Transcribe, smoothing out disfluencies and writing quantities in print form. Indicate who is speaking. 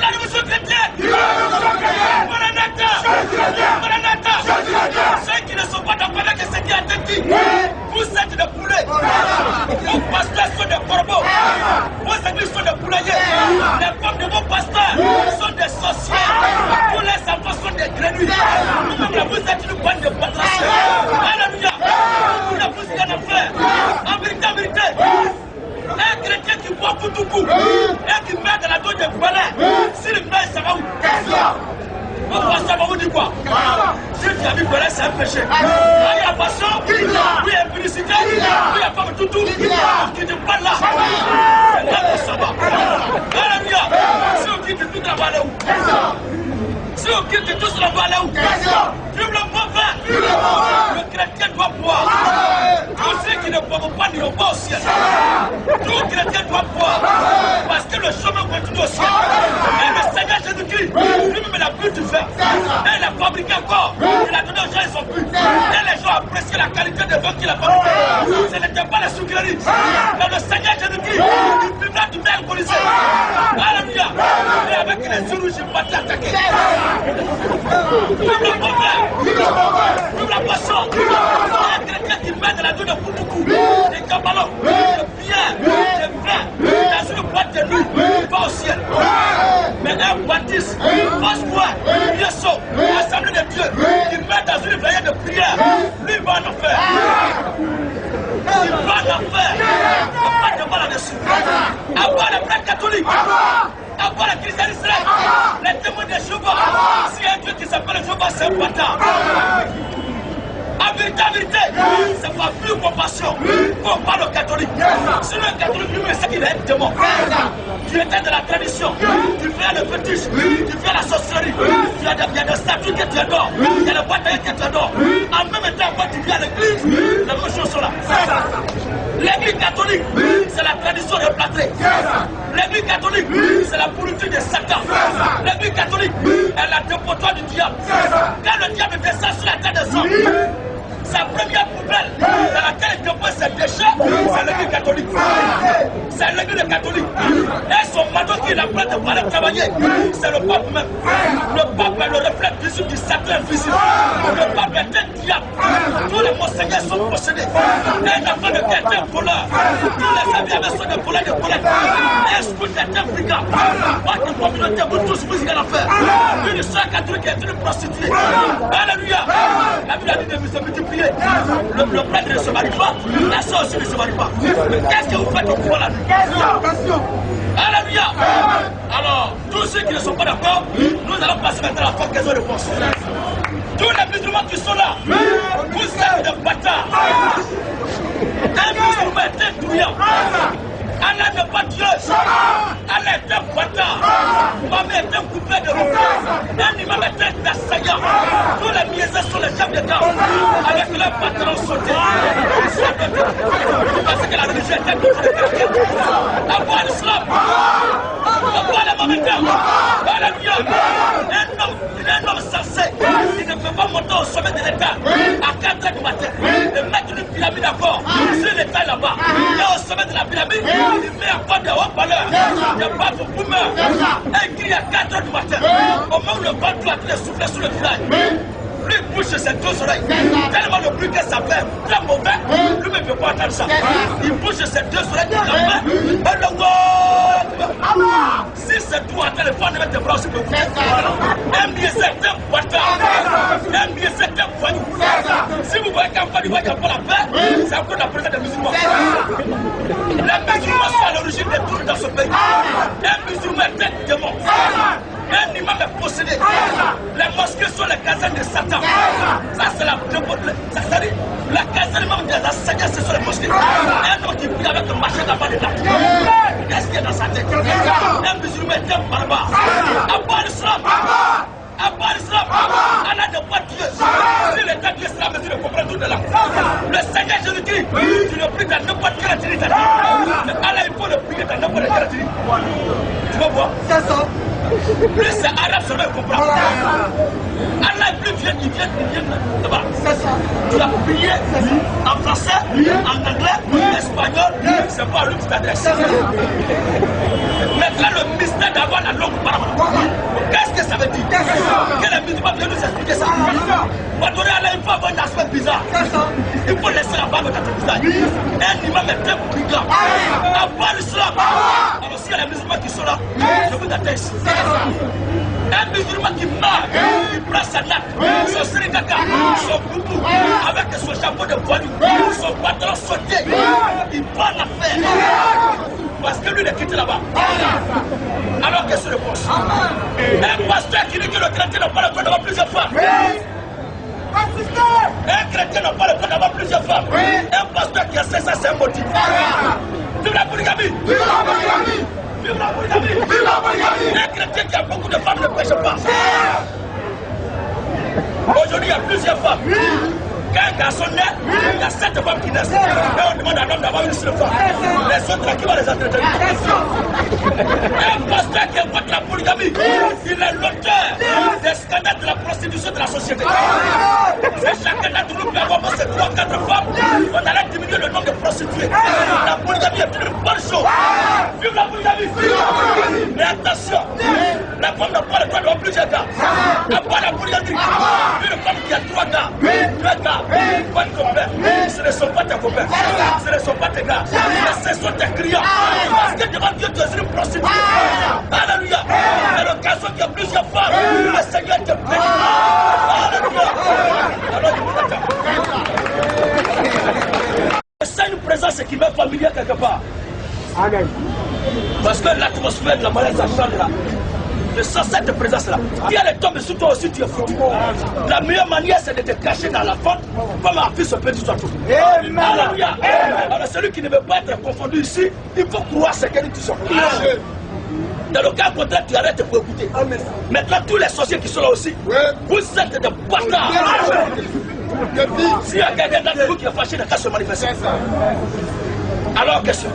Speaker 1: la révolution chrétienne. Maranatha. Ceux qui ne sont pas d'accord avec ce qui a été dit, vous êtes des poulets. Vos pasteurs sont des corbeaux. Vos églises sont des poulaillers. Les femmes de vos pasteurs sont des sorcières. Tous les enfants sont des grenouilles. Vous êtes une bande de batraciens. Alléluia. Vous ne vous rien à faire. En vérité, un chrétien qui boit pour tout coup et qui met dans la dose de balai, s'il meurt, ça va où? Mon pasteur va vous dire quoi? Si tu as vu balai, c'est un péché. Il y a passion, oui, il y a impudicité, oui, il y a femme toutou, qui te parle là. C'est là que ça va. Alléluia. Si on quitte tout, on va aller où? Si on quitte tout, on va aller où? Vive le mauvais. Le chrétien doit boire. Tous ceux qui ne boivent pas n'iront pas au ciel. Tout chrétien doit boire. Parce que le chemin continue au ciel. Et le Seigneur Jésus-Christ, lui-même l'a bu du vin. Et il l'a fabriqué encore. Il a donné aux gens, ils sont plus. Et les gens apprécient la qualité de vin qu'il a fabriqué. Ce n'était pas la sucrerie. Mais le Seigneur Jésus-Christ, il vivra du vin alcoolisé. Alléluia. Et avec les yeux rouges, il va t'attaquer. Vive le mauvais. Vive la passion. Un chrétien qui met de la douille de Koutoukou, des cabalons, des biens, des vins, dans une boîte de nuit, pas au ciel. Mais un baptiste, Osbois, Yesso, l'Assemblée de Dieu, qui met dans une veillée de prière, lui va en enfer. Il va en enfer. Il va pas de mal là-dessus. À part les frères catholiques, à part les chrétiens d'Israël, les témoins de Jéhovah, s'il y a un Dieu qui s'appelle Jéhovah, c'est un bâtard. En vérité, c'est pas plus compassion qu'on parle aux catholiques. Si le catholique lui-même sait qu'il est un démon, tu étais de la tradition, tu fais le fétiche, tu fais la sorcellerie, il y a des statues que tu adores, il y a des boîtes que tu adores. En même temps, quand tu viens à l'église, les mêmes choses sont là. L'église catholique, c'est la tradition de plâtré. L'église catholique, c'est la politique de Satan. L'église catholique est la dépotoir du diable. Quand le diable descend sur la terre des hommes, sa première poubelle dans laquelle il dépose ses déchets, c'est l'église catholique. C'est l'église catholique. Et son manteau qui est en train de parler travailler, c'est le pape même. Le pape est le reflet visible du Satan invisible. Le pape est un diable. Tous les monseigneurs sont possédés. Un enfant de Dieu est un voleur. Tous les amis sont des voleurs de voleurs. Un scout est un brigand. Votre communauté, vous tous, vous y allez faire. Une soeur catholique est une prostituée. Alléluia. La Bible a dit de se multiplier. Le prêtre ne se marie pas, la soeur aussi ne se marie pas. Mais qu'est-ce que vous faites au courant la nuit? Alléluia. Alors, tous ceux qui ne sont pas d'accord, nous allons passer maintenant à la question de réponse. Tous les musulmans qui sont là, vous êtes des bâtards. Un musulman est un douillant. Allah n'est pas Dieu. Allah est un bâtard. Maman est un coupé de route. Un imam est un assaillant. Tous les miésins sont les chefs d'État. Avec leurs patrons sautés. Parce que la religion est un peu de quelqu'un. À voir l'islam. À voir les mammetaires. Alléluia. Un homme sensé. Il ne peut pas monter au sommet de l'État à 4 h du matin. Et mettre une pyramide à bord. Si l'État est là-bas. Et au sommet de la pyramide, il met encore des hauts valeurs, des bas pour boumeurs. Et il crie à 4 h du matin. Au moment où le vent doit être soufflé sur le village. Lui bouge ses deux oreilles. Tellement le bruit que ça fait très mauvais, lui-même ne peut pas entendre ça. Il bouge ses deux oreilles de la main. Si c'est tout à téléphone, il va te voir sur le coup. Un billet, c'est un bâtard. Un billet, c'est un voyou. Si vous voyez qu'un voyou va pas la paix, c'est encore la présence des musulmans. Les musulmans sont à l'origine des troubles dans ce pays. Un musulman est un démon. Un imam est possédé. Les mosquées sont les casernes de Satan. Ça, c'est la caserne même des enseignants, ce sont les mosquées. Un homme qui prie avec un machin d'abord de date. Qu'est-ce qu'il y a dans sa tête? Un musulman est un barbare. À part l'islam. À part l'islam. Allah ne pas Dieu. Si l'État de l'islam, tu ne comprends tout de là. Le Seigneur Jésus-Christ, tu le pries dans n'importe quelle attitude. Mais Allah, il faut le prier dans n'importe quelle attitude. Tu vas voir? C'est ça. Plus c'est arabe, ça va comprendre. Allah est plus vieux, il vient là-bas. C'est ça. Tu l'as prié en français, en anglais, en espagnol, c'est pas lui qui t'adresse. Maintenant, le mystère de d'avoir la langue parole. Qu'est-ce que ça veut dire? Que les musulmans viennent nous expliquer ça. On va donner à là, il faut avoir un aspect bizarre. Il faut laisser la barbe dans ton visage. Un imam est très brigand. Avoir l'islam. Alors s'il y a les musulmans qui sont là, je vous atteste. Un musulman qui meurt, il prend sa nappe, son sirikaka, son boubou, avec son chapeau de voyou, son pantalon sauté, il prend l'affaire. Parce que lui, il est quitté là-bas. Alors qu'est-ce que le pense? Un pasteur qui dit que le chrétien n'a pas le droit d'avoir plusieurs femmes. Un chrétien n'a pas le droit d'avoir plusieurs femmes. Un pasteur qui a fait ça, c'est un motif. Vive la polygamie! Vive la polygamie! Vive la polygamie! Vive la polygamie! Un chrétien qui a beaucoup de femmes ne pêche pas. Aujourd'hui, il y a plusieurs femmes. Quand un garçon naît, il y a 7 femmes qui naissent. Et on demande à l'homme d'avoir une seule femme. Les autres, qui vont les entretenir? Un pasteur qui est contre la polygamie, il est l'auteur des scandales de la prostitution de la société. Si chacun d'entre nous peut avoir 3 ou 4 femmes, on allait diminuer le nombre de prostituées. La polygamie est une bonne chose. Vive la polygamie! Mais attention, la femme n'a pas le droit d'avoir plusieurs gars. À part la polygamie, une femme qui a 3 gars, 2 gars, pas de copains, ce ne sont pas tes copains, ce ne sont pas tes gars, mais ce sont tes clients. Parce que devant Dieu, tu es une prostituée. Alléluia. À l'occasion qu'il y a plusieurs femmes, le Seigneur te bénit. Alléluia. Alors, c'est une présence qui m'est familière quelque part. Amen. Parce que l'atmosphère de la maladie, ça change là. Je sens cette présence-là. Si elle tombe sur toi aussi, tu es foutu. La meilleure manière, c'est de te cacher dans la fente, comme un fils se peut sur tout. Alléluia. Alors, celui qui ne veut pas être confondu ici, il faut croire ce qu'elle dit. Dans le cas contraire, tu arrêtes pour écouter. Maintenant, tous les sorciers qui sont là aussi, vous êtes des bâtards. S'il y a quelqu'un d'entre vous qui est fâché, il n'a qu'à se manifester. Alors, question.